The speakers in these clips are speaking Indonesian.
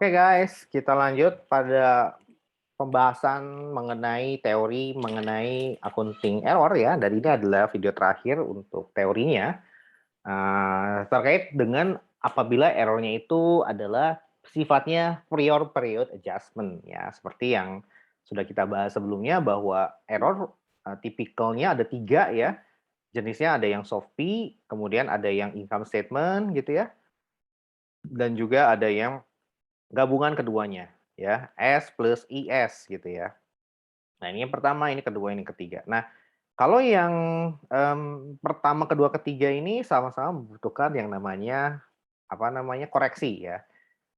Oke guys, kita lanjut pada pembahasan mengenai teori mengenai accounting error ya. Dan ini adalah video terakhir untuk teorinya terkait dengan apabila errornya itu adalah sifatnya prior period adjustment ya. Seperti yang sudah kita bahas sebelumnya bahwa error tipikalnya ada 3 ya. Jenisnya ada yang soft P, kemudian ada yang income statement gitu ya. Dan juga ada yang gabungan keduanya ya, S plus IS gitu ya. Nah, ini yang pertama, ini kedua, ini ketiga. Nah, kalau yang, pertama, kedua, ketiga ini sama-sama membutuhkan yang namanya, apa namanya, koreksi ya,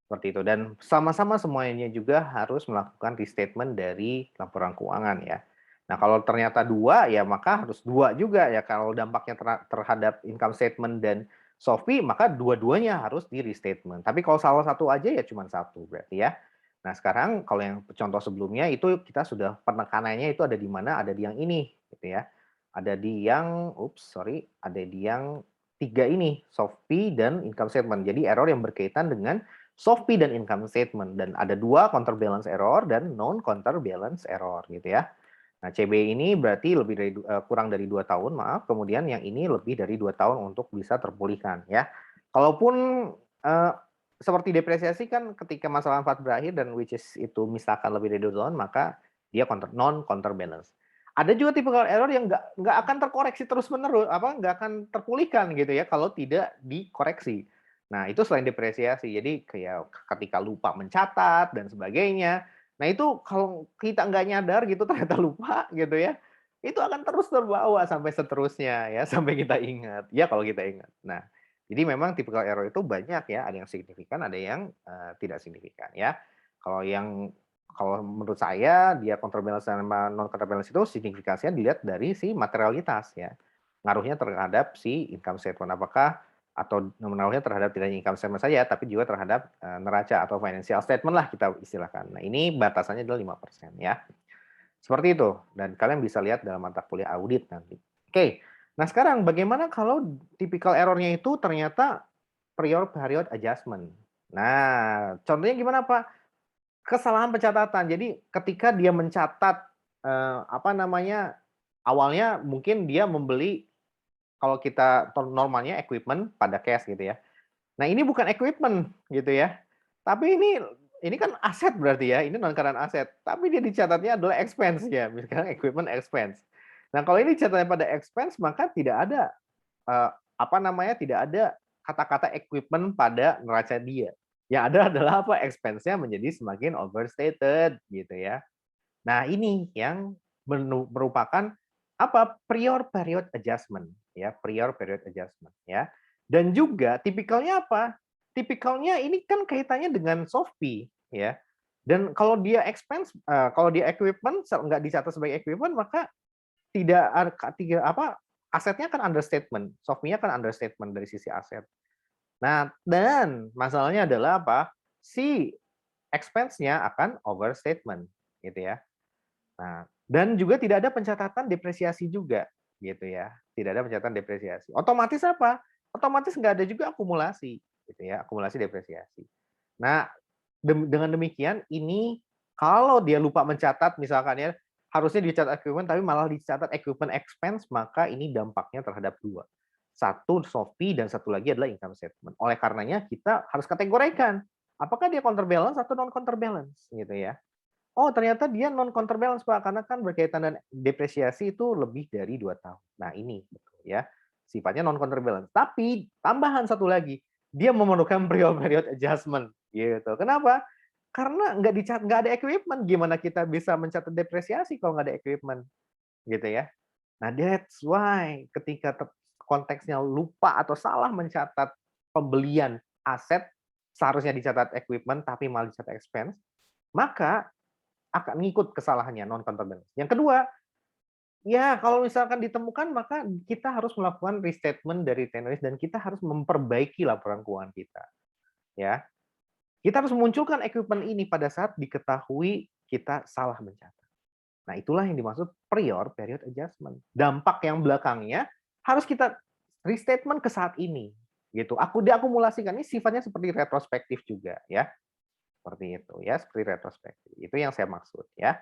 seperti itu. Dan sama-sama semuanya juga harus melakukan restatement dari laporan keuangan ya. Nah, kalau ternyata 2 ya maka harus 2 juga ya, kalau dampaknya terhadap income statement dan SOFI maka dua-duanya harus di-restatement. Tapi kalau salah satu aja ya cuma satu berarti ya. Nah, sekarang kalau yang contoh sebelumnya itu kita sudah penekanannya itu ada di mana, ada di yang ini gitu ya. Ada di yang ada di yang 3 ini, SOFI dan income statement. Jadi error yang berkaitan dengan SOFI dan income statement, dan ada 2 counterbalance error dan non counterbalance error gitu ya. Nah, CB ini berarti lebih dari kurang dari 2 tahun, maaf, kemudian yang ini lebih dari 2 tahun untuk bisa terpulihkan ya. Kalaupun eee, seperti depresiasi kan ketika masa manfaat berakhir dan which is itu misalkan lebih dari 2 tahun, maka dia non counterbalance. Ada juga tipikal error yang nggak akan terkoreksi terus-menerus, nggak akan terpulihkan gitu ya kalau tidak dikoreksi. Nah, itu selain depresiasi, jadi kayak ketika lupa mencatat dan sebagainya. Nah, itu kalau kita nggak nyadar gitu ternyata lupa gitu ya, itu akan terus terbawa sampai seterusnya ya, sampai kita ingat, ya kalau kita ingat. Nah, jadi memang tipikal error itu banyak ya, ada yang signifikan, ada yang, tidak signifikan ya. Kalau menurut saya dia counterbalance sama non counterbalance itu signifikasinya dilihat dari si materialitas ya, ngaruhnya terhadap si income statement. Apakah atau nominalnya terhadap tidak hanya income statement saja, tapi juga terhadap, neraca atau financial statement lah kita istilahkan. Nah, ini batasannya adalah 5% ya. Seperti itu, dan kalian bisa lihat dalam mata kuliah audit nanti. Oke, nah sekarang bagaimana kalau tipikal error-nya itu ternyata prior period adjustment. Nah, contohnya gimana, Pak? Kesalahan pencatatan. Jadi ketika dia mencatat, awalnya mungkin dia membeli kalau kita normalnya equipment pada cash gitu ya. Nah, ini bukan equipment gitu ya. Tapi ini kan aset berarti ya, ini non current aset, tapi dia dicatatnya adalah expense ya, misalkan equipment expense. Nah, kalau ini catatnya pada expense maka tidak ada, eee, tidak ada kata-kata equipment pada neraca dia. Yang ada adalah apa, expense-nya menjadi semakin overstated gitu ya. Nah, ini yang merupakan apa, prior period adjustment ya, prior period adjustment ya. Dan juga tipikalnya apa, tipikalnya ini kan kaitannya dengan SOFI ya. Dan kalau dia expense, kalau dia equipment nggak dicatat sebagai equipment maka tidak asetnya kan understatement, SOFI-nya kan understatement dari sisi aset. Nah, dan masalahnya adalah apa, si expense-nya akan overstatement gitu ya. Nah, dan juga tidak ada pencatatan depresiasi juga, gitu ya. Tidak ada pencatatan depresiasi. Otomatis apa? Otomatis nggak ada juga akumulasi, gitu ya, akumulasi depresiasi. Nah, dengan demikian ini kalau dia lupa mencatat misalkan ya, harusnya dicatat equipment tapi malah dicatat equipment expense, maka ini dampaknya terhadap 2. Satu SOFI dan satu lagi adalah income statement. Oleh karenanya kita harus kategorikan, apakah dia counterbalance atau non counterbalance, gitu ya. Oh, ternyata dia non counterbalance, Pak, karena kan berkaitan dengan depresiasi itu lebih dari 2 tahun. Nah, ini betul ya, sifatnya non counterbalance. Tapi tambahan satu lagi, dia memerlukan prior period adjustment gitu. Kenapa? Karena nggak ada equipment, gimana kita bisa mencatat depresiasi kalau nggak ada equipment, gitu ya. Nah, that's why ketika konteksnya lupa atau salah mencatat pembelian aset, seharusnya dicatat equipment tapi malah dicatat expense, maka akan ngikut kesalahannya, non counterbalance. Yang kedua, ya kalau misalkan ditemukan maka kita harus melakukan restatement dari tenuris dan kita harus memperbaiki laporan keuangan kita, ya. Kita harus memunculkan equipment ini pada saat diketahui kita salah mencatat. Nah, itulah yang dimaksud prior period adjustment. Dampak yang belakangnya harus kita restatement ke saat ini, gitu. Aku diakumulasikan, ini sifatnya seperti retrospektif juga, ya. Seperti itu ya, seperti retrospektif. Itu yang saya maksud ya.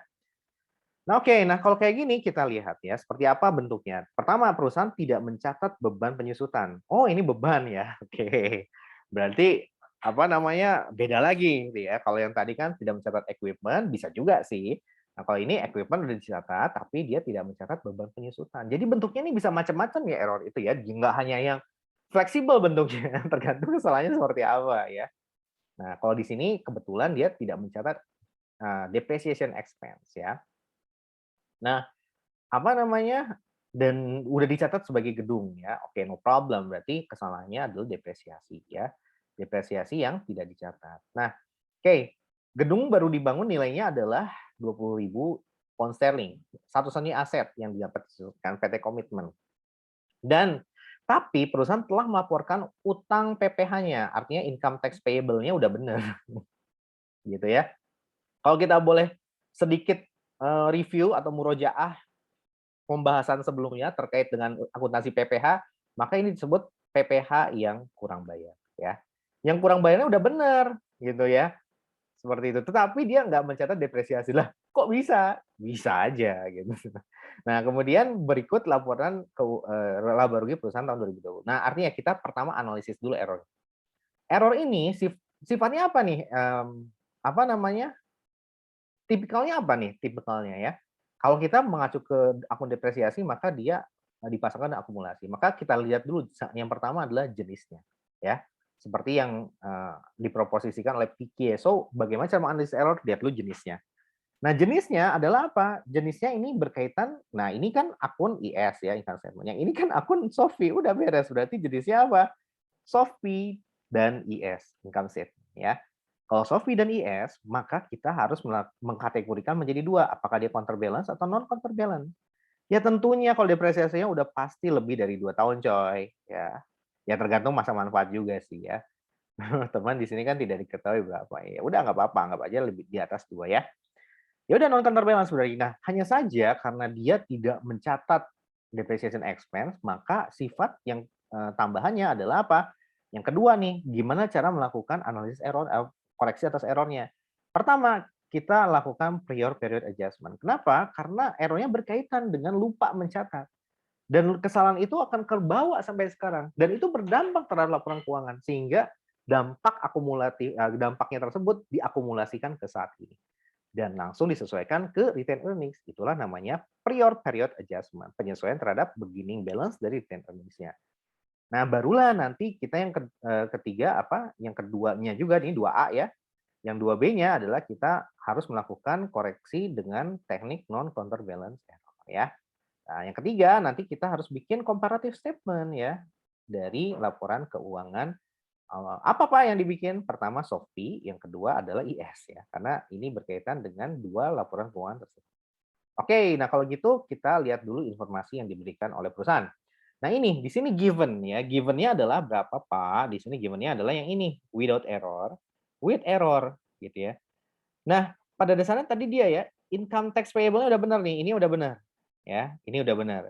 Nah, oke. Nah, kalau kayak gini kita lihat ya, seperti apa bentuknya. Pertama, perusahaan tidak mencatat beban penyusutan. Oh, ini beban ya. Oke. Berarti apa namanya? Beda lagi gitu ya. Kalau yang tadi kan tidak mencatat equipment, bisa juga sih. Nah, kalau ini equipment udah dicatat, tapi dia tidak mencatat beban penyusutan. Jadi bentuknya ini bisa macam-macam ya error itu ya. Nggak hanya yang fleksibel bentuknya, tergantung kesalahannya seperti apa ya. Nah, kalau di sini kebetulan dia tidak mencatat depreciation expense ya. Nah, apa namanya, dan udah dicatat sebagai gedung ya, oke, no problem, berarti kesalahannya adalah depresiasi ya, depresiasi yang tidak dicatat. Nah, oke, gedung baru dibangun nilainya adalah 20.000 pound sterling, satu-satunya aset yang didapat disebutkan PT Komitmen. Dan tapi perusahaan telah melaporkan utang PPh-nya, artinya income tax payable-nya udah benar, gitu ya. Kalau kita boleh sedikit review atau murojaah pembahasan sebelumnya terkait dengan akuntansi PPh, maka ini disebut PPh yang kurang bayar ya. Yang kurang bayarnya udah benar gitu ya. Seperti itu. Tetapi dia nggak mencatat depresiasi. Lah, kok bisa? Bisa aja gitu. Nah, kemudian berikut laporan laba rugi perusahaan tahun 2020. Nah, artinya kita pertama analisis dulu error. Error ini sifatnya apa nih? Apa namanya? Tipikalnya apa nih? Tipikalnya ya. Kalau kita mengacu ke akun depresiasi, maka dia dipasangkan akumulasi. Maka kita lihat dulu yang pertama adalah jenisnya, ya. Seperti yang diproposisikan oleh Pique. So, bagaimana cara menganalisis error? Lihat dulu jenisnya. Nah, jenisnya adalah apa? Jenisnya ini berkaitan, nah ini kan akun IS ya, income statement. Yang ini kan akun SOFI, udah beres. Berarti jenisnya apa? SOFI dan IS, income statement ya. Kalau SOFI dan IS, maka kita harus mengkategorikan menjadi dua, apakah dia counterbalance atau non counterbalance. Ya tentunya kalau depresiasinya udah pasti lebih dari 2 tahun coy, ya. Ya tergantung masa manfaat juga sih ya. Teman di sini kan tidak diketahui berapa. Ya udah nggak apa-apa, anggap aja lebih di atas 2 ya. Ya udah non counterbalance berarti. Nah, hanya saja karena dia tidak mencatat depreciation expense, maka sifat yang tambahannya adalah apa? Yang kedua nih, gimana cara melakukan analisis error, koreksi atas errornya. Pertama, kita lakukan prior period adjustment. Kenapa? Karena errornya berkaitan dengan lupa mencatat. Dan kesalahan itu akan terbawa sampai sekarang. Dan itu berdampak terhadap laporan keuangan. Sehingga dampak akumulatif, dampaknya tersebut diakumulasikan ke saat ini dan langsung disesuaikan ke retained earnings. Itulah namanya prior period adjustment, penyesuaian terhadap beginning balance dari retained earnings-nya. Nah, barulah nanti kita yang ketiga apa? Yang keduanya juga nih 2A ya. Yang 2B-nya adalah kita harus melakukan koreksi dengan teknik non counterbalance error ya. Nah, yang ketiga nanti kita harus bikin comparative statement ya dari laporan keuangan. Apa Pak yang dibikin? Pertama SOFI, yang kedua adalah IS ya, karena ini berkaitan dengan dua laporan keuangan tersebut. Oke, nah kalau gitu kita lihat dulu informasi yang diberikan oleh perusahaan. Nah ini di sini given ya, givennya adalah berapa Pak? Di sini givennya adalah yang ini, without error, with error gitu ya. Nah pada dasarnya tadi dia ya, income tax payable-nya udah benar nih, ini udah benar ya, ini udah benar,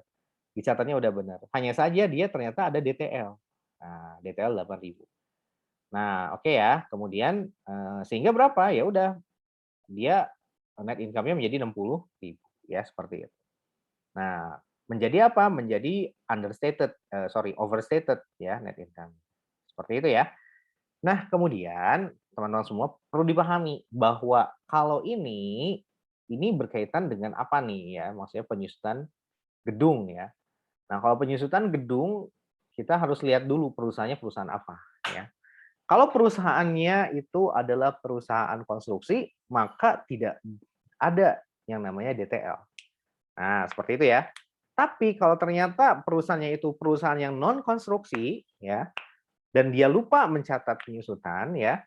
dicatatnya udah benar. Hanya saja dia ternyata ada DTL. Nah, DTL 8.000. Nah, oke ya. Kemudian sehingga berapa? Ya udah, dia net income-nya menjadi 60.000 ya, seperti itu. Nah, menjadi apa? Menjadi overstated ya net income. Seperti itu ya. Nah, kemudian teman-teman semua perlu dipahami bahwa kalau ini berkaitan dengan apa nih ya? Maksudnya penyusutan gedung ya. Nah, kalau penyusutan gedung kita harus lihat dulu perusahaannya perusahaan apa ya. Kalau perusahaannya itu adalah perusahaan konstruksi, maka tidak ada yang namanya DTL. Nah, seperti itu ya. Tapi kalau ternyata perusahaannya itu perusahaan yang non konstruksi ya, dan dia lupa mencatat penyusutan ya,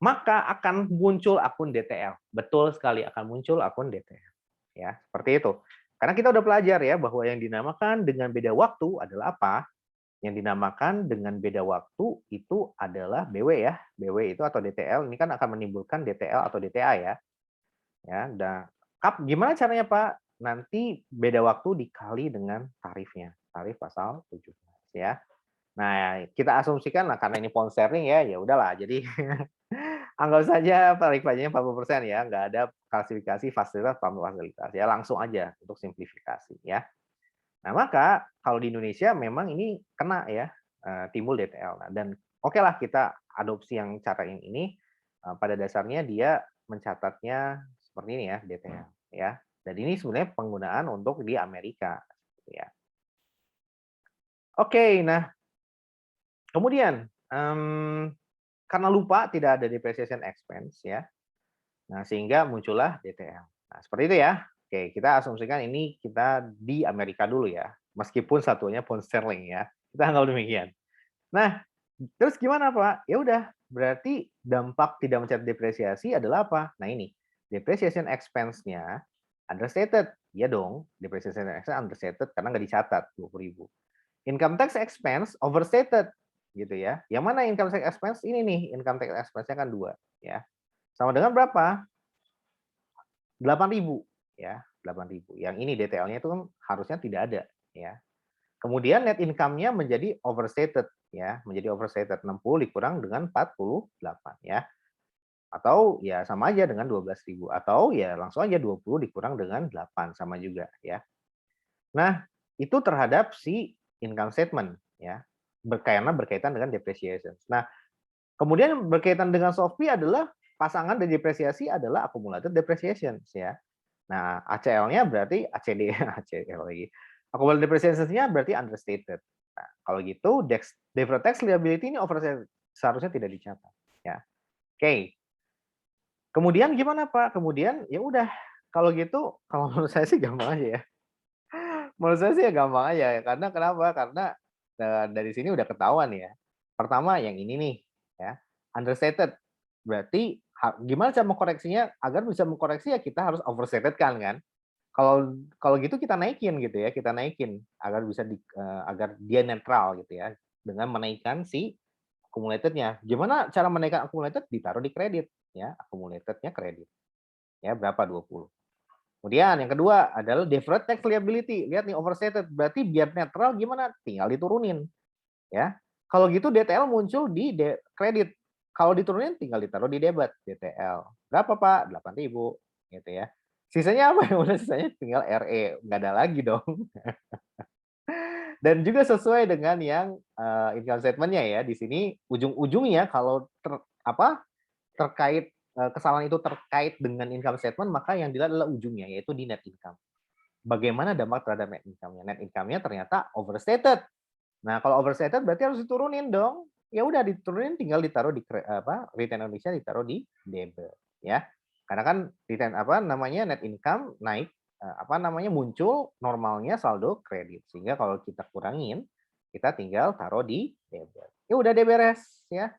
maka akan muncul akun DTL. Betul sekali akan muncul akun DTL. Ya, seperti itu. Karena kita udah belajar ya bahwa yang dinamakan dengan beda waktu adalah apa? Yang dinamakan dengan beda waktu itu adalah BW ya. BW itu atau DTL ini kan akan menimbulkan DTL atau DTA ya. Ya, gimana caranya Pak? Nanti beda waktu dikali dengan tarifnya. Tarif pasal 17 ya. Nah, kita asumsikan lah karena ini pound sterling ya, ya udahlah. Jadi Anggap saja balik pajaknya 40% ya, nggak ada klasifikasi fasilitas fasilitas ya, langsung aja untuk simplifikasi ya. Nah, maka kalau di Indonesia memang ini kena ya, timbul DTL. Nah, dan oke lah kita adopsi yang cara ini, pada dasarnya dia mencatatnya seperti ini ya, DTL ya. Dan ini sebenarnya penggunaan untuk di Amerika gitu ya. Oke, nah kemudian, karena lupa tidak ada depreciation expense ya, nah sehingga muncullah DTL. Nah, seperti itu ya. Oke, kita asumsikan ini kita di Amerika dulu ya, meskipun satunya pound sterling ya, kita anggap demikian. Nah, terus gimana Pak? Ya udah, berarti dampak tidak mencatat depresiasi adalah apa? Nah ini, depreciation expense-nya understated. Iya dong, depreciation expense understated karena nggak dicatat 20.000. Income tax expense overstated gitu ya. Yang mana income tax expense? Ini nih, income tax expense-nya kan 2 ya. Sama dengan berapa? 8.000 ya, 8.000. Yang ini DTL-nya itu kan harusnya tidak ada ya. Kemudian net income-nya menjadi overstated ya, menjadi overstated 60 dikurang dengan 48 ya. Atau ya sama aja dengan 12.000 atau ya langsung aja 20 dikurang dengan 8 sama juga ya. Nah, itu terhadap si income statement ya. Karena berkaitan dengan depreciation. Nah, kemudian berkaitan dengan SOFI adalah pasangan dari depresiasi adalah accumulated depreciation ya. Nah, ACL-nya berarti ACD, ACL lagi. Accumulated depreciation-nya berarti understated. Nah, kalau gitu deferred tax liability ini overstated, seharusnya tidak dicatat ya. Oke. Kemudian gimana Pak? Kemudian ya udah kalau gitu kalau menurut saya sih gampang aja ya. Menurut saya sih ya gampang aja ya. Karena kenapa? Karena dari sini udah ketahuan ya. Pertama yang ini nih ya, understated. Berarti gimana cara mengkoreksinya agar bisa mengkoreksi ya kita harus overstated kan. Kalau kalau gitu kita naikin gitu ya, kita naikin agar bisa agar dia netral gitu ya dengan menaikkan si accumulated-nya. Gimana cara menaikkan accumulated? Ditaruh di kredit ya, accumulated-nya kredit. Ya, berapa? 20. Kemudian yang kedua adalah deferred tax liability. Lihat nih overstated, berarti biar netral gimana? Tinggal diturunin ya. Kalau gitu DTL muncul di kredit. Kalau diturunin tinggal ditaruh di debit DTL. Berapa Pak? 8.000 gitu ya. Sisanya apa? Udah sisanya tinggal RE, nggak ada lagi dong. Dan juga sesuai dengan yang income statement-nya ya. Di sini ujung-ujungnya kalau terkait kesalahan itu terkait dengan income statement, maka yang dilihat adalah ujungnya, yaitu di net income. Bagaimana dampak terhadap net income-nya? Net income-nya ternyata overstated. Nah, kalau overstated berarti harus diturunin dong. Ya udah diturunin, tinggal ditaruh di return Indonesia ditaruh di debit ya. Karena kan return net income naik muncul normalnya saldo kredit. Sehingga kalau kita kurangin, kita tinggal taruh di debit. Ya udah deh beres ya.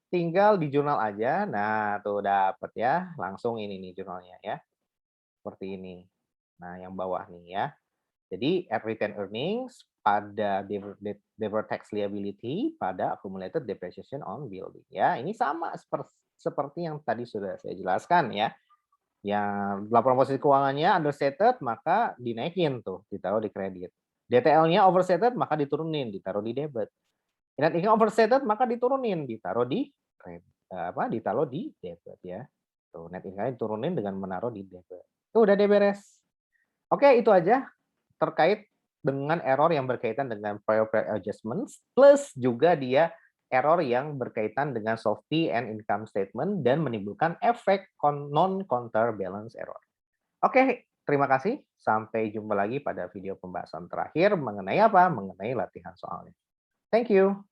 Tinggal di jurnal aja. Nah, tuh dapat ya. Langsung ini nih jurnalnya ya. Seperti ini. Nah, yang bawah nih ya. Jadi at retained earnings, pada deferred tax liability, pada accumulated depreciation on building. Ya, ini sama seperti yang tadi sudah saya jelaskan ya. Yang laporan posisi keuangannya understated, maka dinaikin tuh, ditaruh di kredit. DTL-nya overstated, maka diturunin, ditaruh di debit. Net income overstated, maka diturunin, ditaruh di kredit. Ditaruh di debit ya. Tuh, net income diturunin dengan menaruh di debit. Tuh udah deh beres. Oke, itu aja terkait dengan error yang berkaitan dengan prior period adjustments, plus juga dia error yang berkaitan dengan SOFI and income statement dan menimbulkan efek non-counterbalance error. Oke, terima kasih. Sampai jumpa lagi pada video pembahasan terakhir mengenai apa? Mengenai latihan soalnya. Thank you.